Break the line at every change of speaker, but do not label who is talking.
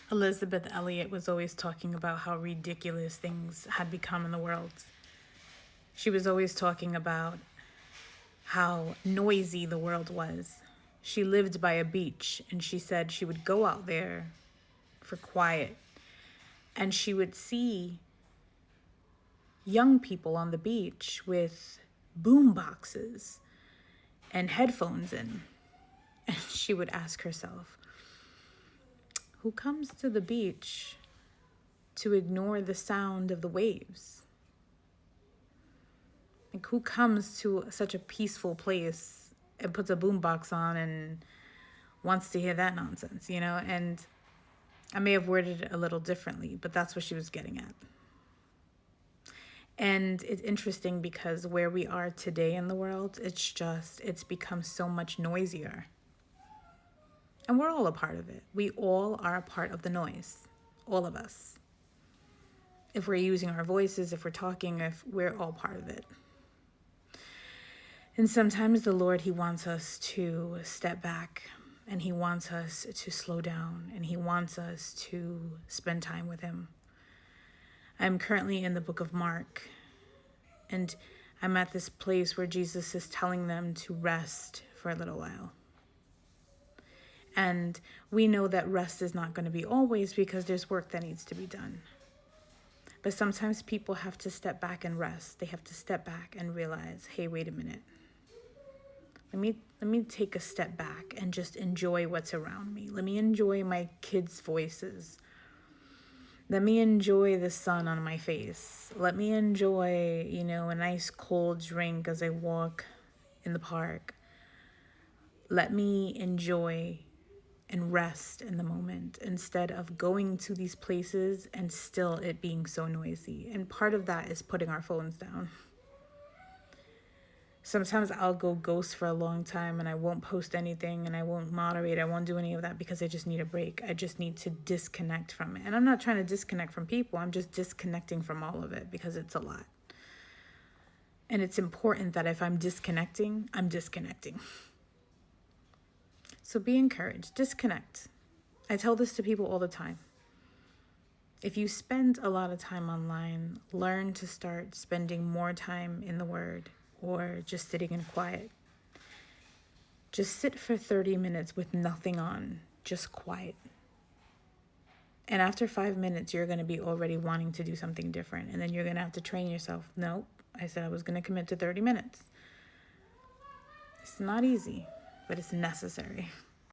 Elizabeth Elliot was always talking about how ridiculous things had become in the world. She was always talking about how noisy the world was. She lived by a beach, and she said she would go out there for quiet, and she would see young people on the beach with boom boxes and headphones in. And she would ask herself, who comes to the beach to ignore the sound of the waves? Like, who comes to such a peaceful place and puts a boombox on and wants to hear that nonsense, you know? And I may have worded it a little differently, but that's what she was getting at. And it's interesting because where we are today in the world, it's become so much noisier. And we're all a part of it. We all are a part of the noise, all of us. If we're using our voices, if we're talking, if we're all part of it. And sometimes the Lord, he wants us to step back, and he wants us to slow down, and he wants us to spend time with him. I'm currently in the book of Mark, and I'm at this place where Jesus is telling them to rest for a little while. And we know that rest is not going to be always, because there's work that needs to be done. But sometimes people have to step back and rest. They have to step back and realize, hey, wait a minute. Let me take a step back and just enjoy what's around me. Let me enjoy my kids' voices. Let me enjoy the sun on my face. Let me enjoy, a nice cold drink as I walk in the park. Let me enjoy and rest in the moment instead of going to these places and still it being so noisy. And part of that is putting our phones down. Sometimes I'll go ghost for a long time and I won't post anything and I won't moderate. I won't do any of that because I just need a break. I just need to disconnect from it. And I'm not trying to disconnect from people. I'm just disconnecting from all of it because it's a lot. And it's important that if I'm disconnecting, I'm disconnecting. So be encouraged. Disconnect. I tell this to people all the time. If you spend a lot of time online, learn to start spending more time in the Word or just sitting in quiet. Just sit for 30 minutes with nothing on, just quiet. And after 5 minutes, you're going to be already wanting to do something different. And then you're going to have to train yourself. Nope, I said I was going to commit to 30 minutes. It's not easy, but it's necessary.